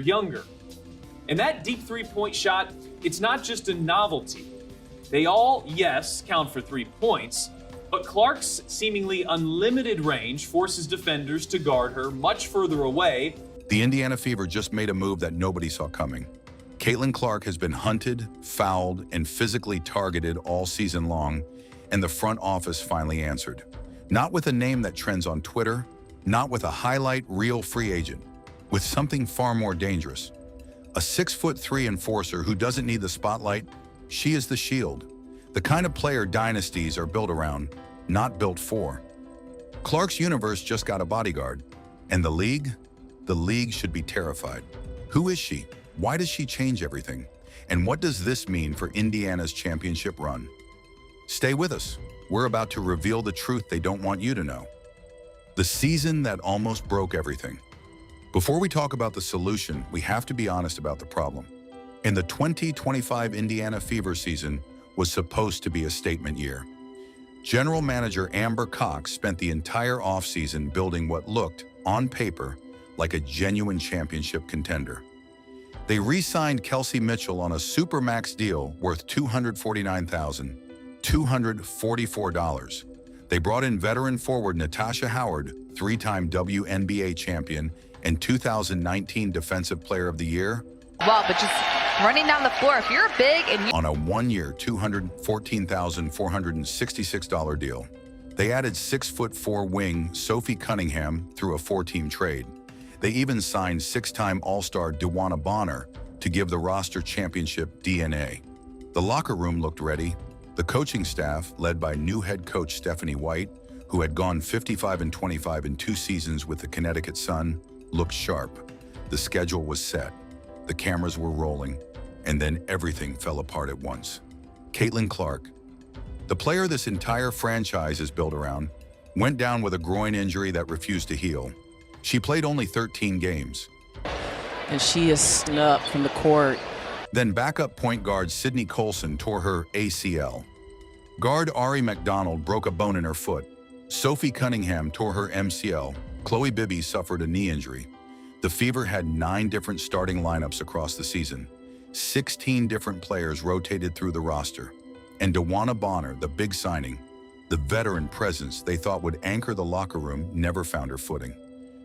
younger. And that deep three-point shot, it's not just a novelty. They all, yes, count for 3 points, but Clark's seemingly unlimited range forces defenders to guard her much further away. The Indiana Fever just made a move that nobody saw coming. Caitlin Clark has been hunted, fouled, and physically targeted all season long, and the front office finally answered. Not with a name that trends on Twitter, not with a highlight reel free agent, with something far more dangerous. A 6'3" enforcer who doesn't need the spotlight. She is the shield. The kind of player dynasties are built around, not built for. Clark's universe just got a bodyguard. And the league? The league should be terrified. Who is she? Why does she change everything? And what does this mean for Indiana's championship run? Stay with us. We're about to reveal the truth they don't want you to know. The season that almost broke everything. Before we talk about the solution, we have to be honest about the problem. In the 2025 Indiana Fever season was supposed to be a statement year. General manager Amber Cox spent the entire offseason building what looked, on paper, like a genuine championship contender. They re-signed Kelsey Mitchell on a supermax deal worth $249,244. They brought in veteran forward Natasha Howard, 3-time WNBA champion and 2019 Defensive Player of the Year. Well, but just running down the floor, if you're big and on a one-year, $214,466 deal. They added 6'4" wing Sophie Cunningham through a 4-team trade. They even signed 6-time All-Star DeWanna Bonner to give the roster championship DNA. The locker room looked ready. The coaching staff, led by new head coach Stephanie White, who had gone 55-25 in 2 seasons with the Connecticut Sun, looked sharp. The schedule was set. The cameras were rolling, and then everything fell apart at once. Caitlin Clark, the player this entire franchise is built around, went down with a groin injury that refused to heal. She played only 13 games. And she is snubbed from the court. Then backup point guard Sydney Colson tore her ACL. Guard Ari McDonald broke a bone in her foot. Sophie Cunningham tore her MCL. Chloe Bibby suffered a knee injury. The Fever had 9 different starting lineups across the season. 16 different players rotated through the roster. And DeWanna Bonner, the big signing, the veteran presence they thought would anchor the locker room, never found her footing.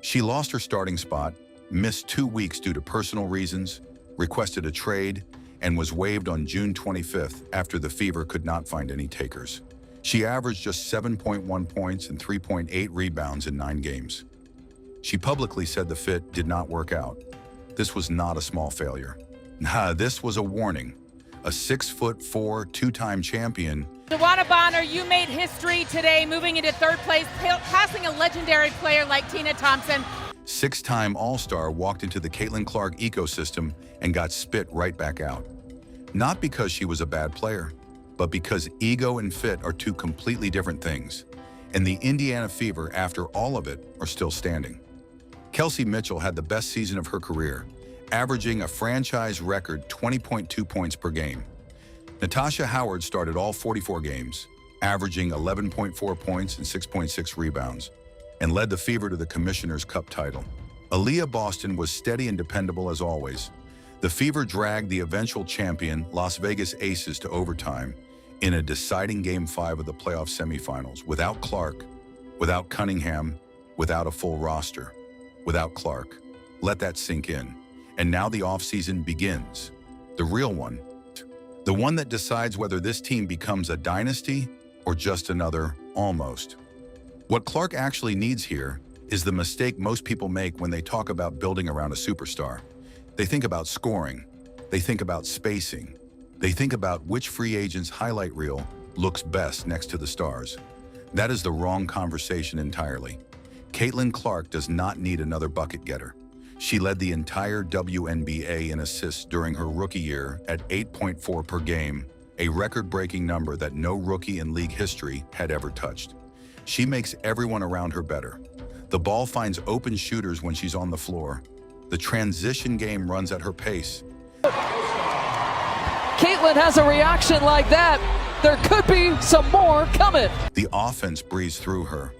She lost her starting spot, missed 2 weeks due to personal reasons, requested a trade, and was waived on June 25th after the Fever could not find any takers. She averaged just 7.1 points and 3.8 rebounds in 9 games. She publicly said the fit did not work out. This was not a small failure. Nah, this was a warning. A 6'4", 2-time champion. DeWanna Bonner, you made history today, moving into 3rd place, passing a legendary player like Tina Thompson. 6-time All-Star walked into the Caitlin Clark ecosystem and got spit right back out. Not because she was a bad player, but because ego and fit are 2 completely different things. And the Indiana Fever, after all of it, are still standing. Kelsey Mitchell had the best season of her career, averaging a franchise record 20.2 points per game. Natasha Howard started all 44 games, averaging 11.4 points and 6.6 rebounds, and led the Fever to the Commissioner's Cup title. Aaliyah Boston was steady and dependable as always. The Fever dragged the eventual champion Las Vegas Aces to overtime in a deciding Game 5 of the playoff semifinals without Clark, without Cunningham, without a full roster, without Clark. Let that sink in. And now the offseason begins. The real one. The one that decides whether this team becomes a dynasty or just another almost. What Clark actually needs here is the mistake most people make when they talk about building around a superstar. They think about scoring. They think about spacing. They think about which free agent's highlight reel looks best next to the stars. That is the wrong conversation entirely. Caitlin Clark does not need another bucket getter. She led the entire WNBA in assists during her rookie year at 8.4 per game, a record-breaking number that no rookie in league history had ever touched. She makes everyone around her better. The ball finds open shooters when she's on the floor. The transition game runs at her pace. Caitlin has a reaction like that. There could be some more coming. The offense breezes through her.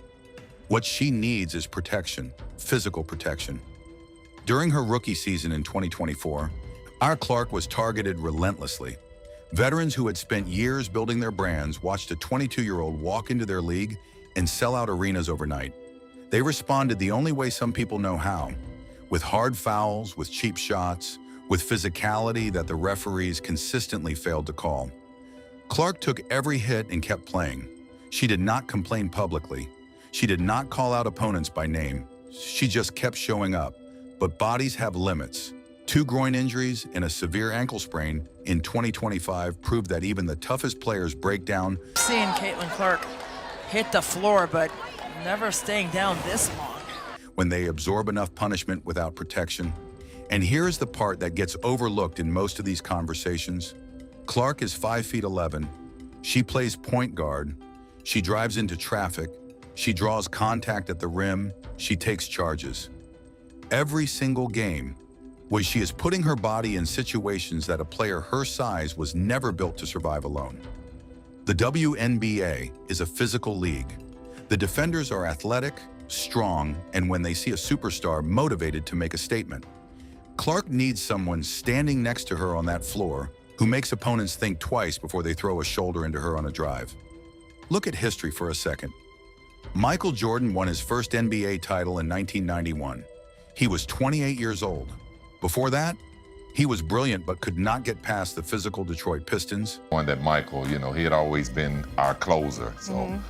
What she needs is protection, physical protection. During her rookie season in 2024, our Clark was targeted relentlessly. Veterans who had spent years building their brands watched a 22-year-old walk into their league and sell out arenas overnight. They responded the only way some people know how, with hard fouls, with cheap shots, with physicality that the referees consistently failed to call. Clark took every hit and kept playing. She did not complain publicly. She did not call out opponents by name. She just kept showing up. But bodies have limits. 2 groin injuries and a severe ankle sprain in 2025 proved that even the toughest players break down. Seeing Caitlin Clark hit the floor, but never staying down this long. When they absorb enough punishment without protection. And here's the part that gets overlooked in most of these conversations. Clark is 5'11". She plays point guard. She drives into traffic. She draws contact at the rim. She takes charges. Every single game, where she is putting her body in situations that a player her size was never built to survive alone. The WNBA is a physical league. The defenders are athletic, strong, and when they see a superstar, motivated to make a statement. Clark needs someone standing next to her on that floor who makes opponents think twice before they throw a shoulder into her on a drive. Look at history for a second. Michael Jordan won his first NBA title in 1991. He was 28 years old. Before that, he was brilliant but could not get past the physical Detroit Pistons. On that Michael, he had always been our closer. So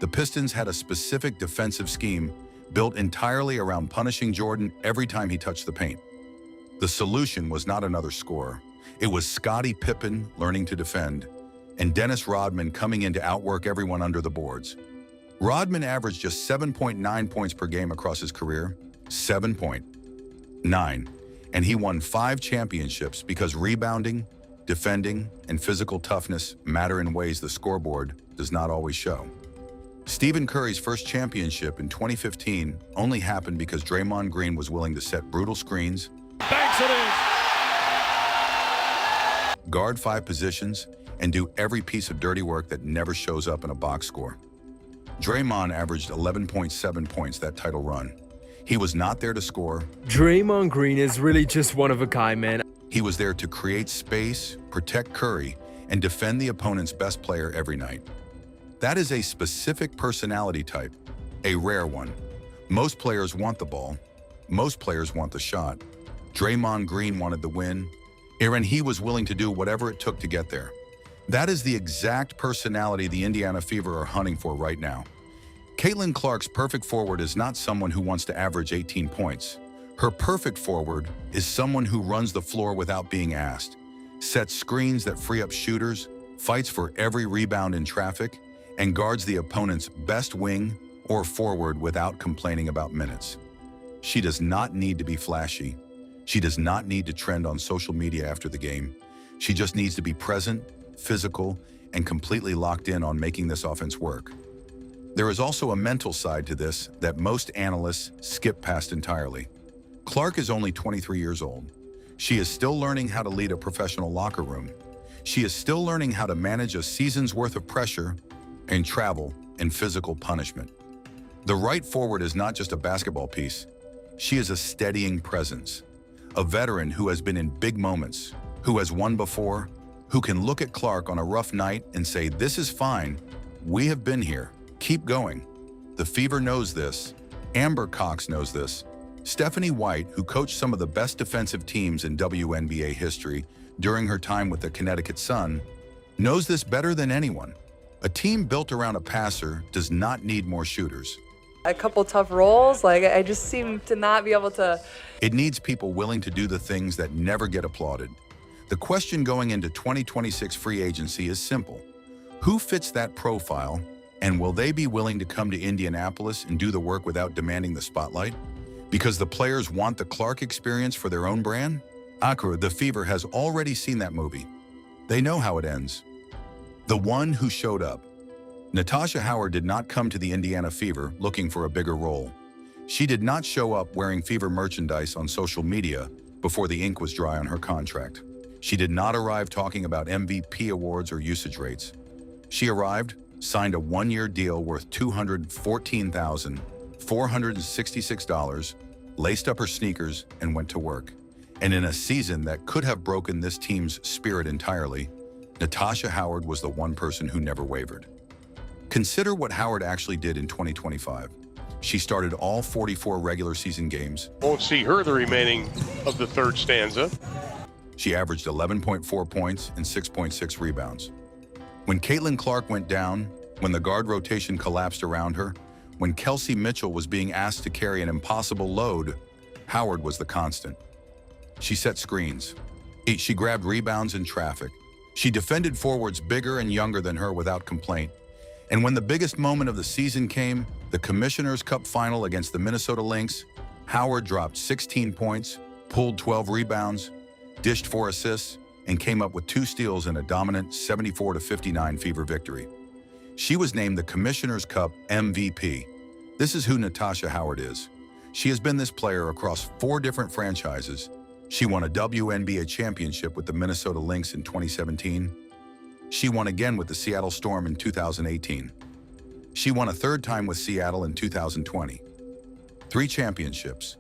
The Pistons had a specific defensive scheme built entirely around punishing Jordan every time he touched the paint. The solution was not another scorer. It was Scottie Pippen learning to defend, and Dennis Rodman coming in to outwork everyone under the boards. Rodman averaged just 7.9 points per game across his career, 7.9, and he won 5 championships because rebounding, defending, and physical toughness matter in ways the scoreboard does not always show. Stephen Curry's first championship in 2015 only happened because Draymond Green was willing to set brutal screens, banks it in, guard 5 positions, and do every piece of dirty work that never shows up in a box score. Draymond averaged 11.7 points that title run. He was not there to score. Draymond Green is really just one of a kind, man. He was there to create space, protect Curry, and defend the opponent's best player every night. That is a specific personality type, a rare one. Most players want the ball. Most players want the shot. Draymond Green wanted the win, and he was willing to do whatever it took to get there. That is the exact personality the Indiana Fever are hunting for right now. Caitlin Clark's perfect forward is not someone who wants to average 18 points. Her perfect forward is someone who runs the floor without being asked, sets screens that free up shooters, fights for every rebound in traffic, and guards the opponent's best wing or forward without complaining about minutes. She does not need to be flashy. She does not need to trend on social media after the game. She just needs to be present, physical, and completely locked in on making this offense work. There is also a mental side to this that most analysts skip past entirely. Clark is only 23 years old. She is still learning how to lead a professional locker room. She is still learning how to manage a season's worth of pressure and travel and physical punishment. The right forward is not just a basketball piece. She is a steadying presence, a veteran who has been in big moments, who has won before, who can look at Clark on a rough night and say, "This is fine. We have been here. Keep going." The Fever knows this. Amber Cox knows this. Stephanie White, who coached some of the best defensive teams in WNBA history during her time with the Connecticut Sun, knows this better than anyone. A team built around a passer does not need more shooters. A couple tough rolls, I just seem to not be able to. It needs people willing to do the things that never get applauded. The question going into 2026 free agency is simple. Who fits that profile, and will they be willing to come to Indianapolis and do the work without demanding the spotlight? Because the players want the Clark experience for their own brand? Akra, the Fever, has already seen that movie. They know how it ends. The one who showed up. Natasha Howard did not come to the Indiana Fever looking for a bigger role. She did not show up wearing Fever merchandise on social media before the ink was dry on her contract. She did not arrive talking about MVP awards or usage rates. She arrived, signed a one-year deal worth $214,466, laced up her sneakers, and went to work. And in a season that could have broken this team's spirit entirely, Natasha Howard was the one person who never wavered. Consider what Howard actually did in 2025. She started all 44 regular season games. Won't see her the remaining of the third stanza. She averaged 11.4 points and 6.6 rebounds. When Caitlin Clark went down, when the guard rotation collapsed around her, when Kelsey Mitchell was being asked to carry an impossible load, Howard was the constant. She set screens. She grabbed rebounds in traffic. She defended forwards bigger and younger than her without complaint. And when the biggest moment of the season came, the Commissioner's Cup final against the Minnesota Lynx, Howard dropped 16 points, pulled 12 rebounds, dished 4 assists, and came up with 2 steals in a dominant 74-59 Fever victory. She was named the Commissioner's Cup MVP. This is who Natasha Howard is. She has been this player across 4 different franchises. She won a WNBA championship with the Minnesota Lynx in 2017. She won again with the Seattle Storm in 2018. She won a 3rd time with Seattle in 2020. 3 championships,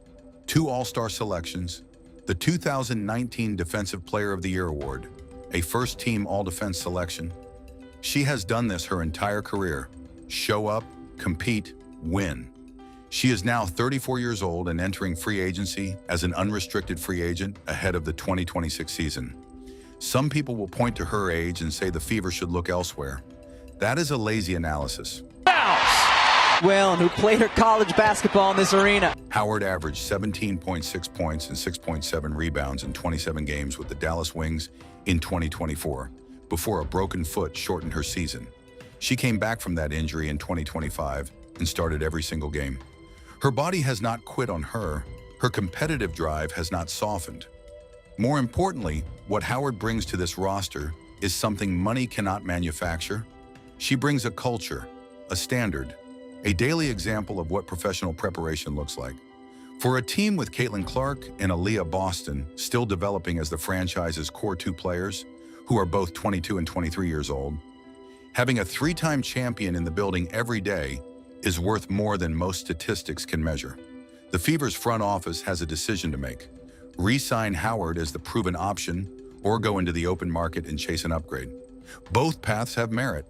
2 All-Star selections, the 2019 Defensive Player of the Year award, a first-team All-Defense selection. She has done this her entire career. Show up, compete, win. She is now 34 years old and entering free agency as an unrestricted free agent ahead of the 2026 season. Some people will point to her age and say the Fever should look elsewhere. That is a lazy analysis. Well, and who played her college basketball in this arena. Howard averaged 17.6 points and 6.7 rebounds in 27 games with the Dallas Wings in 2024, before a broken foot shortened her season. She came back from that injury in 2025 and started every single game. Her body has not quit on her. Her competitive drive has not softened. More importantly, what Howard brings to this roster is something money cannot manufacture. She brings a culture, a standard, a daily example of what professional preparation looks like. For a team with Caitlin Clark and Aaliyah Boston still developing as the franchise's core 2 players, who are both 22 and 23 years old, having a 3-time champion in the building every day is worth more than most statistics can measure. The Fever's front office has a decision to make: re-sign Howard as the proven option or go into the open market and chase an upgrade. Both paths have merit,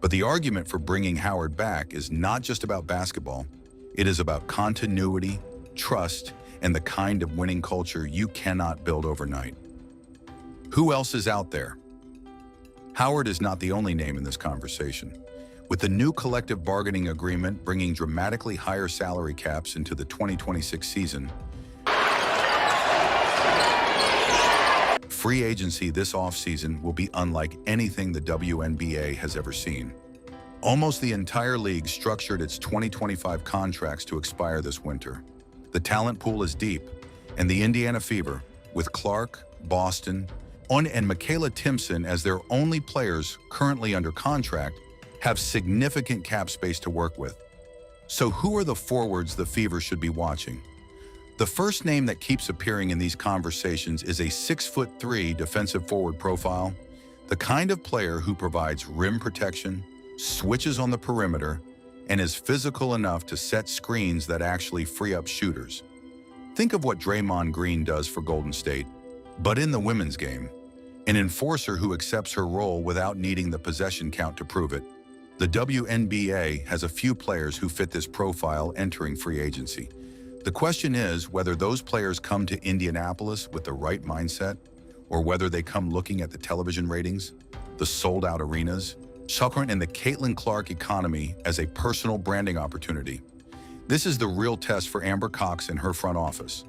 but the argument for bringing Howard back is not just about basketball. It is about continuity, trust, and the kind of winning culture you cannot build overnight. Who else is out there? Howard is not the only name in this conversation. With the new collective bargaining agreement bringing dramatically higher salary caps into the 2026 season, free agency this offseason will be unlike anything the WNBA has ever seen. Almost the entire league structured its 2025 contracts to expire this winter. The talent pool is deep, and the Indiana Fever, with Clark, Boston, and Michaela Timpson as their only players currently under contract, have significant cap space to work with. So who are the forwards the Fever should be watching? The first name that keeps appearing in these conversations is a 6'3" defensive forward profile, the kind of player who provides rim protection, switches on the perimeter, and is physical enough to set screens that actually free up shooters. Think of what Draymond Green does for Golden State, but in the women's game. An enforcer who accepts her role without needing the possession count to prove it. The WNBA has a few players who fit this profile entering free agency. The question is whether those players come to Indianapolis with the right mindset, or whether they come looking at the television ratings, the sold-out arenas, and the Caitlin Clark economy as a personal branding opportunity. This is the real test for Amber Cox and her front office.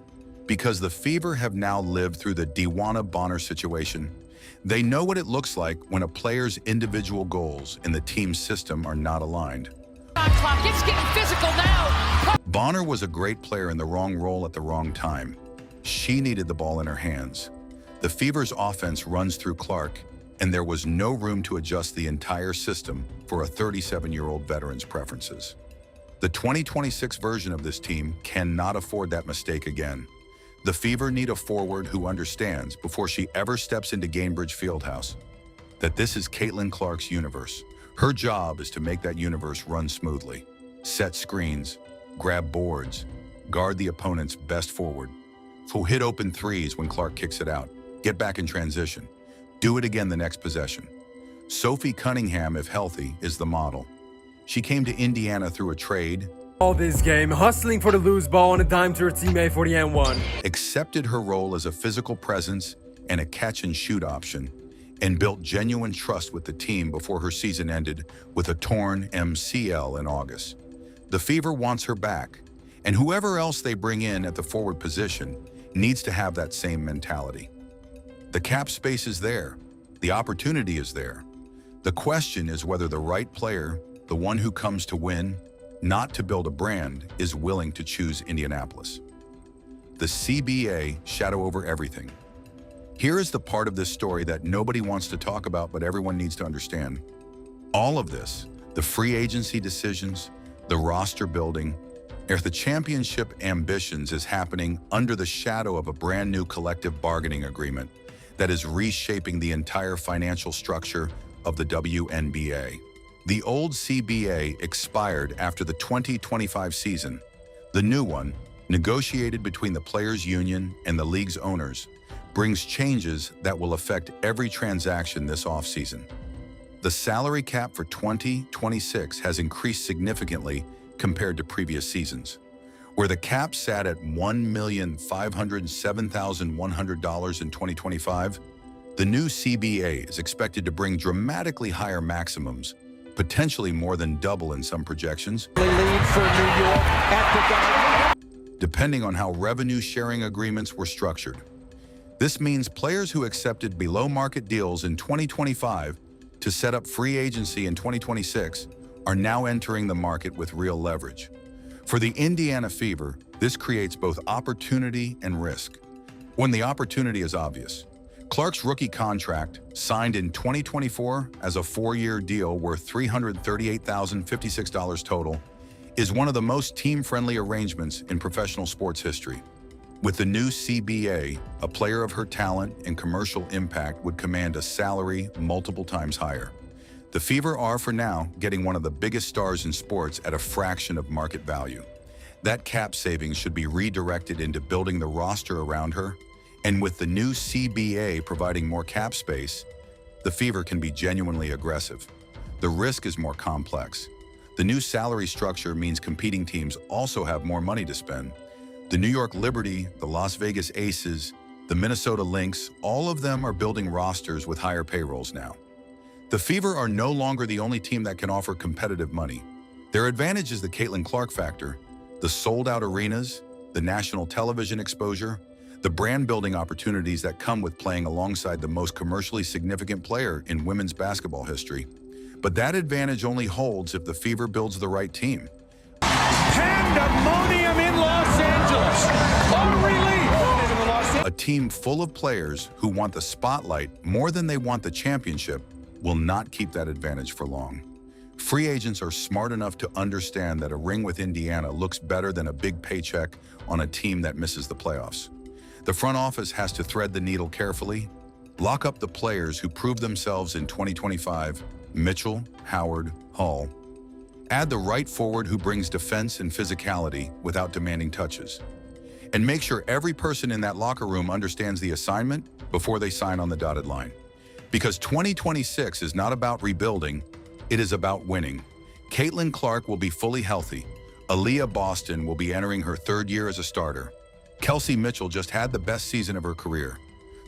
Because the Fever have now lived through the Dewana Bonner situation, they know what it looks like when a player's individual goals and the team's system are not aligned. It's getting physical now. Bonner was a great player in the wrong role at the wrong time. She needed the ball in her hands. The Fever's offense runs through Clark, and there was no room to adjust the entire system for a 37-year-old veteran's preferences. The 2026 version of this team cannot afford that mistake again. The Fever need a forward who understands, before she ever steps into Gainbridge Fieldhouse, that this is Caitlin Clark's universe. Her job is to make that universe run smoothly, set screens, grab boards, guard the opponent's best forward, who'll hit open threes when Clark kicks it out, get back in transition, do it again the next possession. Sophie Cunningham, if healthy, is the model. She came to Indiana through a trade, All this game, hustling for the loose ball on a dime to her teammate for the N1. accepted her role as a physical presence and a catch-and-shoot option, and built genuine trust with the team before her season ended with a torn MCL in August. The Fever wants her back, and whoever else they bring in at the forward position needs to have that same mentality. The cap space is there. The opportunity is there. The question is whether the right player, the one who comes to win, not to build a brand, is willing to choose Indianapolis. The CBA shadow over everything. Here is the part of this story that nobody wants to talk about, but everyone needs to understand. All of this, the free agency decisions, the roster building, or the championship ambitions, is happening under the shadow of a brand new collective bargaining agreement that is reshaping the entire financial structure of the WNBA. The old CBA expired after the 2025 season. The new one, negotiated between the players' union and the league's owners, brings changes that will affect every transaction this offseason. The salary cap for 2026 has increased significantly compared to previous seasons, where the cap sat at $1,507,100 in 2025. The new CBA is expected to bring dramatically higher maximums, potentially more than double in some projections, depending on how revenue-sharing agreements were structured. This means players who accepted below-market deals in 2025 to set up free agency in 2026 are now entering the market with real leverage. For the Indiana Fever, this creates both opportunity and risk. When the opportunity is obvious, Clark's rookie contract, signed in 2024 as a 4-year deal worth $338,056 total, is one of the most team-friendly arrangements in professional sports history. With the new CBA, a player of her talent and commercial impact would command a salary multiple times higher. The Fever are, for now, getting one of the biggest stars in sports at a fraction of market value. That cap savings should be redirected into building the roster around her, and with the new CBA providing more cap space, the Fever can be genuinely aggressive. The risk is more complex. The new salary structure means competing teams also have more money to spend. The New York Liberty, the Las Vegas Aces, the Minnesota Lynx, all of them are building rosters with higher payrolls now. The Fever are no longer the only team that can offer competitive money. Their advantage is the Caitlin Clark factor, the sold-out arenas, the national television exposure, the brand-building opportunities that come with playing alongside the most commercially significant player in women's basketball history. But that advantage only holds if the Fever builds the right team. Pandemonium in Los Angeles. A relief. A team full of players who want the spotlight more than they want the championship will not keep that advantage for long. Free agents are smart enough to understand that a ring with Indiana looks better than a big paycheck on a team that misses the playoffs. The front office has to thread the needle carefully, lock up the players who proved themselves in 2025, Mitchell, Howard, Hall. Add the right forward who brings defense and physicality without demanding touches. And make sure every person in that locker room understands the assignment before they sign on the dotted line. Because 2026 is not about rebuilding, it is about winning. Caitlin Clark will be fully healthy. Aaliyah Boston will be entering her 3rd year as a starter. Kelsey Mitchell just had the best season of her career.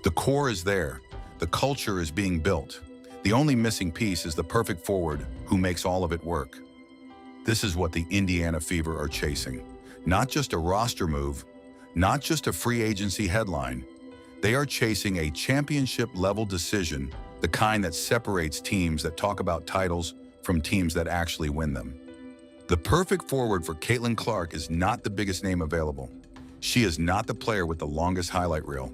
The core is there. The culture is being built. The only missing piece is the perfect forward who makes all of it work. This is what the Indiana Fever are chasing. Not just a roster move, not just a free agency headline. They are chasing a championship-level decision, the kind that separates teams that talk about titles from teams that actually win them. The perfect forward for Caitlin Clark is not the biggest name available. She is not the player with the longest highlight reel.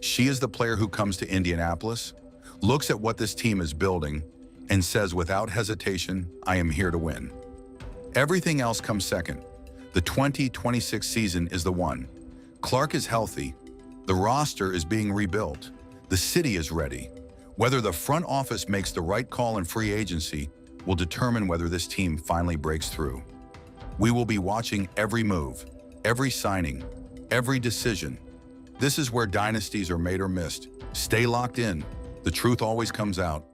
She is the player who comes to Indianapolis, looks at what this team is building, and says without hesitation, I am here to win. Everything else comes second. The 2026 season is the one. Clark is healthy. The roster is being rebuilt. The city is ready. Whether the front office makes the right call in free agency will determine whether this team finally breaks through. We will be watching every move, every signing, every decision. This is where dynasties are made or missed. Stay locked in. The truth always comes out.